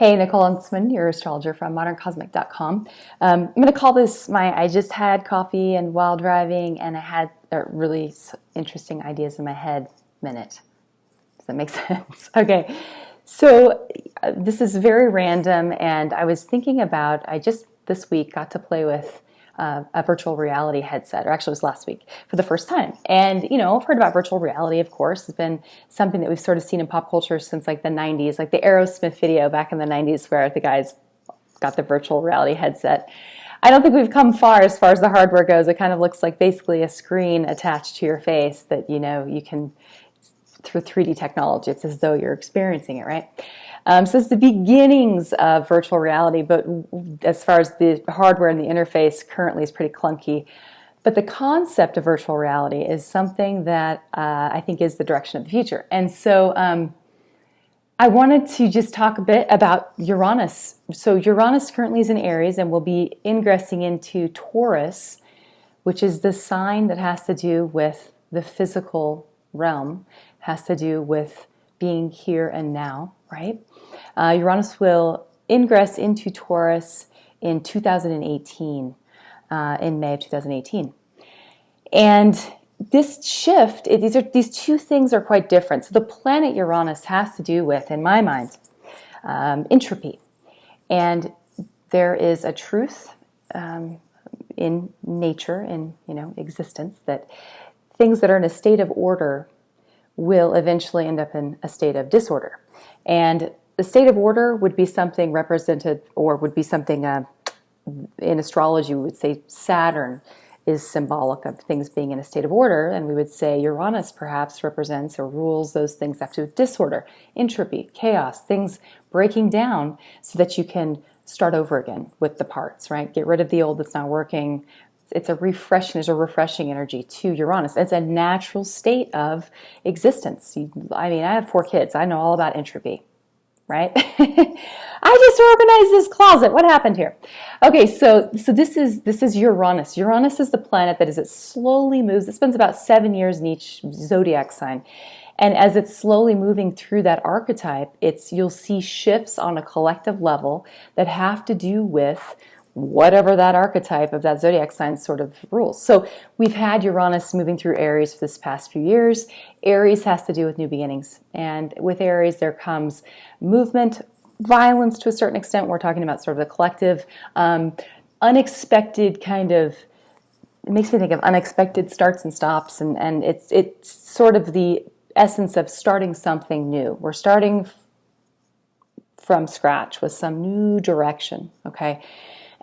Hey, Nicole Huntsman, your astrologer from moderncosmic.com. I'm going to call this my I just had coffee and while driving and I had really interesting ideas in my head minute. Does that make sense? Okay, so this is very random and I was thinking about, I just this week got to play with a virtual reality headset, or actually it was last week for the first time. And, you know, I've heard about virtual reality, of course. It's been something that we've sort of seen in pop culture since like the 90s, like the Aerosmith video back in the 90s where the guys got the virtual reality headset. I don't think we've come far as the hardware goes. It kind of looks like basically a screen attached to your face that, you know, you can, through 3D technology, it's as though you're experiencing it, right? So it's the beginnings of virtual reality, but as far as the hardware and the interface currently is pretty clunky. But the concept of virtual reality is something that I think is the direction of the future. And so I wanted to just talk a bit about Uranus. So Uranus currently is in Aries and will be ingressing into Taurus, which is the sign that has to do with the physical realm, has to do with being here and now, right? Uranus will ingress into Taurus in 2018, in May of 2018. And this shift, these two things are quite different. So the planet Uranus has to do with, in my mind, entropy. And there is a truth in nature, in existence, that things that are in a state of order will eventually end up in a state of disorder. And the state of order would be something represented, or would be something in astrology, we would say Saturn is symbolic of things being in a state of order, and we would say Uranus perhaps represents or rules those things that have to do with disorder, entropy, chaos, things breaking down so that you can start over again with the parts, right? Get rid of the old that's not working. It's a refreshing energy to Uranus. It's a natural state of existence. I have 4 kids. I know all about entropy, right? I just organized this closet. What happened here? Okay, so this is Uranus. Uranus is the planet that, as it slowly moves, it spends about 7 years in each zodiac sign. And as it's slowly moving through that archetype, you'll see shifts on a collective level that have to do with whatever that archetype of that zodiac sign sort of rules. So we've had Uranus moving through Aries for this past few years. Aries has to do with new beginnings. And with Aries, there comes movement, violence to a certain extent. We're talking about sort of the collective, unexpected kind of, it makes me think of unexpected starts and stops. And it's sort of the essence of starting something new. We're starting from scratch with some new direction, okay?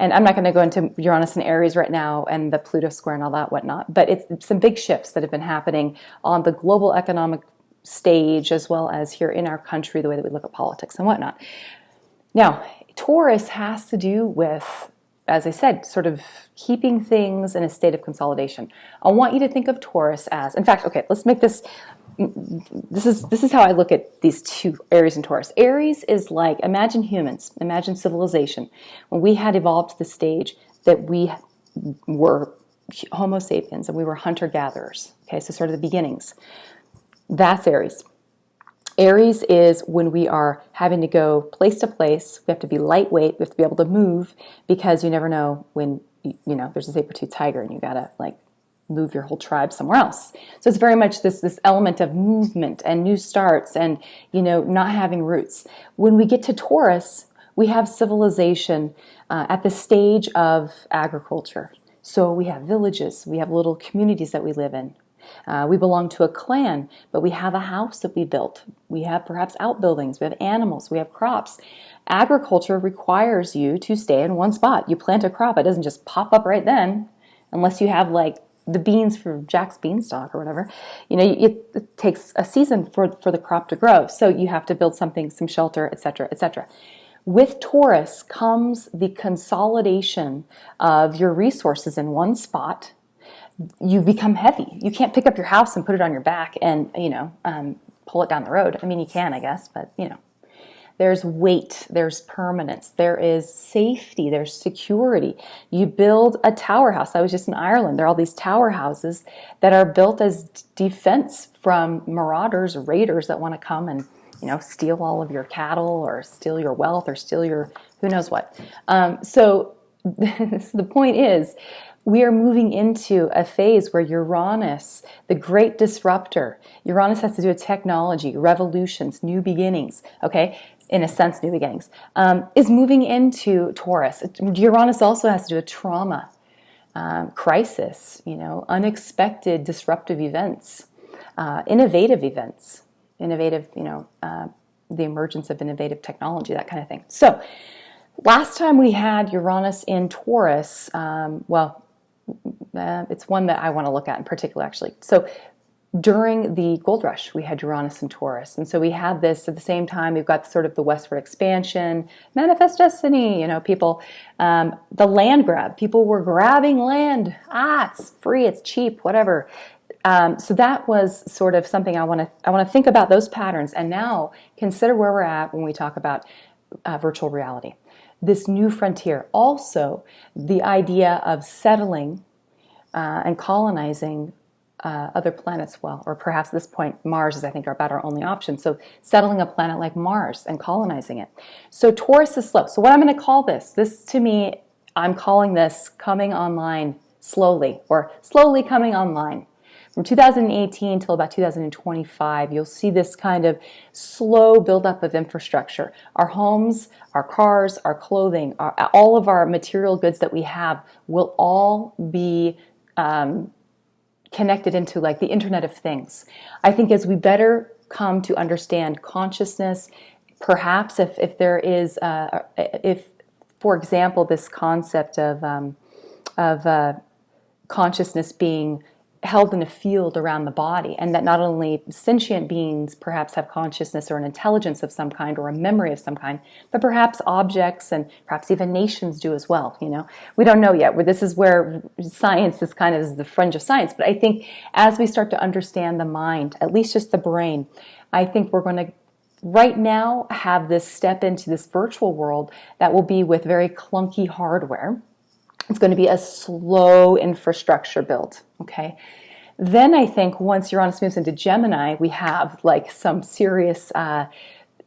And I'm not going to go into Uranus and Aries right now and the Pluto square and all that whatnot, but it's some big shifts that have been happening on the global economic stage as well as here in our country, the way that we look at politics and whatnot. Now, Taurus has to do with, as I said, sort of keeping things in a state of consolidation. I want you to think of Taurus as, in fact, okay, let's make this is how I look at these two, Aries and Taurus. Aries is like, imagine humans, imagine civilization. When we had evolved to the stage that we were Homo sapiens and we were hunter-gatherers, okay, so sort of the beginnings. That's Aries. Aries is when we are having to go place to place. We have to be lightweight. We have to be able to move because you never know when, there's a saber-toothed tiger and you gotta move your whole tribe somewhere else. So it's very much this element of movement and new starts and, not having roots. When we get to Taurus, we have civilization at the stage of agriculture. So we have villages, we have little communities that we live in. We belong to a clan, but we have a house that we built. We have perhaps outbuildings, we have animals, we have crops. Agriculture requires you to stay in one spot. You plant a crop, it doesn't just pop up right then, unless you have the beans for Jack's beanstalk or whatever. It takes a season for the crop to grow. So you have to build something, some shelter, etc., etc. With Taurus comes the consolidation of your resources in one spot. You become heavy. You can't pick up your house and put it on your back and, pull it down the road. I mean, you can, I guess, but, there's weight, there's permanence, there is safety, there's security. You build a tower house. I was just in Ireland. There are all these tower houses that are built as defense from marauders, raiders that want to come and steal all of your cattle or steal your wealth or steal your who knows what. So the point is, we are moving into a phase where Uranus, the great disruptor, Uranus has to do with technology, revolutions, new beginnings, okay? In a sense, new beginnings, is moving into Taurus. Uranus also has to do with trauma, crisis, unexpected disruptive events, innovative events, the emergence of innovative technology, that kind of thing. So last time we had Uranus in Taurus, it's one that I want to look at in particular, actually. So during the gold rush, we had Uranus in Taurus. And so we had this at the same time. We've got sort of the westward expansion, manifest destiny, people, the land grab. People were grabbing land. It's free, it's cheap, whatever. So that was sort of something I want to think about those patterns. And now consider where we're at when we talk about virtual reality. This new frontier. Also, the idea of settling and colonizing other planets, or perhaps at this point, Mars is, I think, about our only option. So settling a planet like Mars and colonizing it. So Taurus is slow. So what I'm going to call this to me, I'm calling this coming online slowly, or slowly coming online. From 2018 till about 2025, you'll see this kind of slow buildup of infrastructure. Our homes, our cars, our clothing, all of our material goods that we have will all be connected into like the Internet of Things. I think as we better come to understand consciousness, perhaps if there is, for example, this concept of consciousness being held in a field around the body, and that not only sentient beings perhaps have consciousness or an intelligence of some kind or a memory of some kind, but perhaps objects and perhaps even nations do as well. We don't know yet. This is where science is kind of the fringe of science. But I think as we start to understand the mind, at least just the brain, I think we're going to right now have this step into this virtual world that will be with very clunky hardware. It's going to be a slow infrastructure build, okay? Then I think once Uranus moves into Gemini, we have like some serious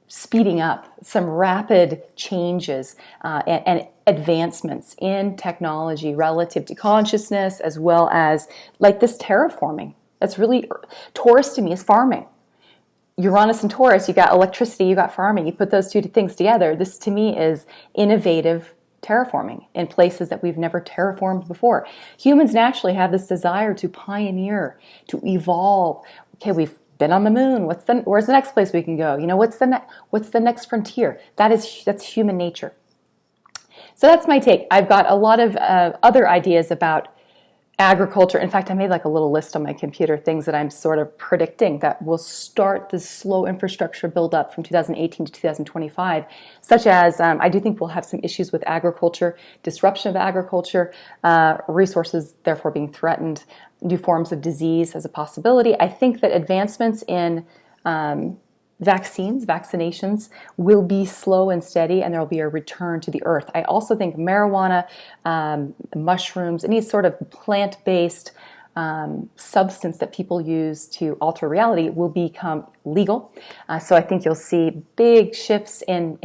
speeding up, some rapid changes and advancements in technology relative to consciousness, as well as like this terraforming. That's really, Taurus to me is farming. Uranus and Taurus, you got electricity, you got farming. You put those two things together, this to me is innovative terraforming in places that we've never terraformed before. Humans naturally have this desire to pioneer, to evolve. Okay, we've been on the moon. Where's the next place we can go? What's the next frontier? That's human nature. So that's my take. I've got a lot of other ideas about agriculture. In fact, I made like a little list on my computer, things that I'm sort of predicting that will start this slow infrastructure build up from 2018 to 2025, such as I do think we'll have some issues with agriculture, disruption of agriculture, resources therefore being threatened, new forms of disease as a possibility. I think that advancements in vaccinations will be slow and steady, and there will be a return to the earth. I also think marijuana, mushrooms, any sort of plant-based substance that people use to alter reality will become legal. So I think you'll see big shifts in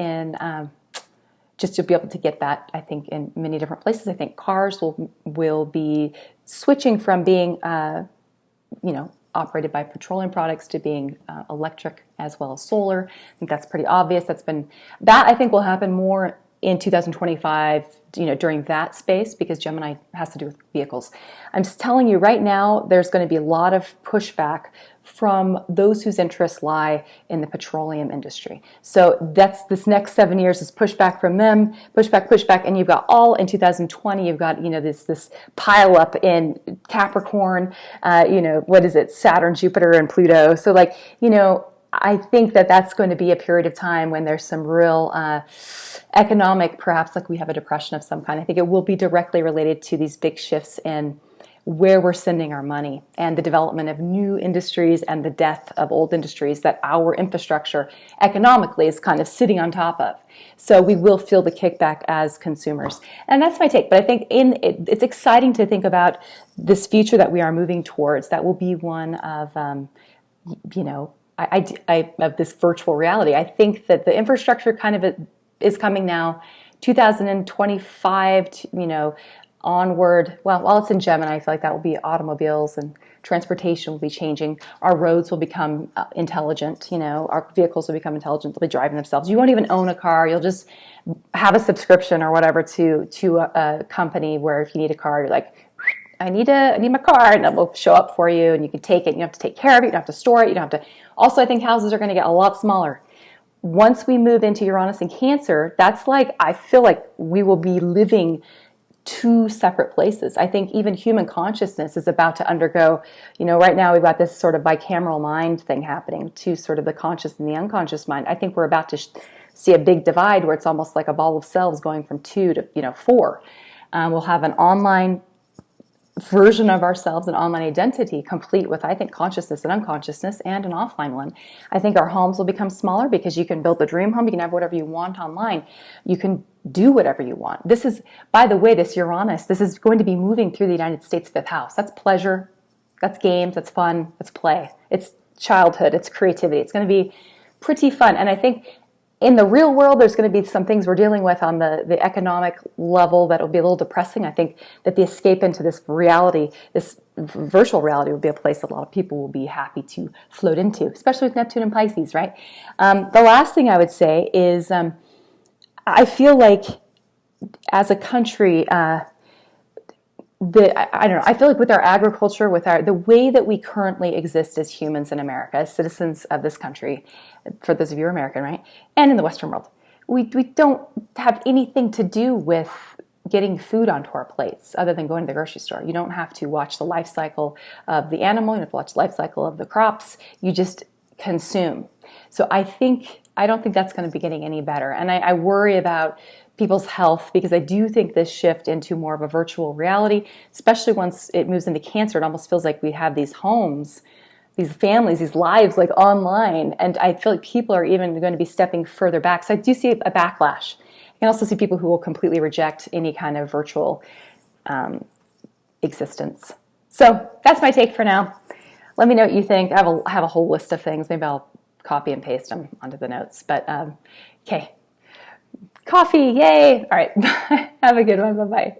just to be able to get that, I think, in many different places. I think cars will be switching from being, operated by petroleum products to being electric as well as solar. I think that's pretty obvious. That I think will happen more in 2025, during that space, because Gemini has to do with vehicles. I'm just telling you right now, there's going to be a lot of pushback from those whose interests lie in the petroleum industry. So that's this next 7 years is pushback from them, pushback, and you've got all in 2020, you've got, this pile up in Capricorn, what is it, Saturn, Jupiter, and Pluto. So I think that that's going to be a period of time when there's some real economic, perhaps like we have a depression of some kind. I think it will be directly related to these big shifts in where we're sending our money and the development of new industries and the death of old industries that our infrastructure economically is kind of sitting on top of. So we will feel the kickback as consumers. And that's my take. But I think it's exciting to think about this future that we are moving towards. That will be one of, of this virtual reality. I think that the infrastructure kind of is coming now, 2025, onward. Well, while it's in Gemini, I feel like that will be automobiles and transportation will be changing. Our roads will become intelligent. Our vehicles will become intelligent. They'll be driving themselves. You won't even own a car. You'll just have a subscription or whatever to a company where if you need a car, you're like, I need my car, and it will show up for you, and you can take it. You don't have to take care of it. You don't have to store it. You don't have to. Also, I think houses are going to get a lot smaller. Once we move into Uranus and Cancer, that's like, I feel like we will be living two separate places. I think even human consciousness is about to undergo, right now we've got this sort of bicameral mind thing happening to sort of the conscious and the unconscious mind. I think we're about to see a big divide where it's almost like a ball of cells going from 2 to 4. We'll have an online version of ourselves, an online identity complete with, I think, consciousness and unconsciousness, and an offline one. I think our homes will become smaller because you can build the dream home. You can have whatever you want online. You can do whatever you want. This is, by the way, this Uranus, this is going to be moving through the United States 5th house. That's pleasure, that's games, that's fun, that's play. It's childhood, it's creativity. It's going to be pretty fun. And I think in the real world, there's going to be some things we're dealing with on the economic level that will be a little depressing. I think that the escape into this reality, this virtual reality, will be a place that a lot of people will be happy to float into, especially with Neptune and Pisces, right? The last thing I would say is I feel like as a country, I don't know, I feel like with our agriculture, with the way that we currently exist as humans in America, as citizens of this country, for those of you who are American, right, and in the Western world, we don't have anything to do with getting food onto our plates other than going to the grocery store. You don't have to watch the life cycle of the animal. You don't have to watch the life cycle of the crops. You just consume. So I don't think that's going to be getting any better. And I worry about people's health because I do think this shift into more of a virtual reality, especially once it moves into Cancer, it almost feels like we have these homes, these families, these lives like online. And I feel like people are even going to be stepping further back. So I do see a backlash. I can also see people who will completely reject any kind of virtual existence. So that's my take for now. Let me know what you think. I have a whole list of things. Maybe I'll copy and paste them onto the notes. But okay. Coffee, yay! All right. Have a good one. Bye-bye.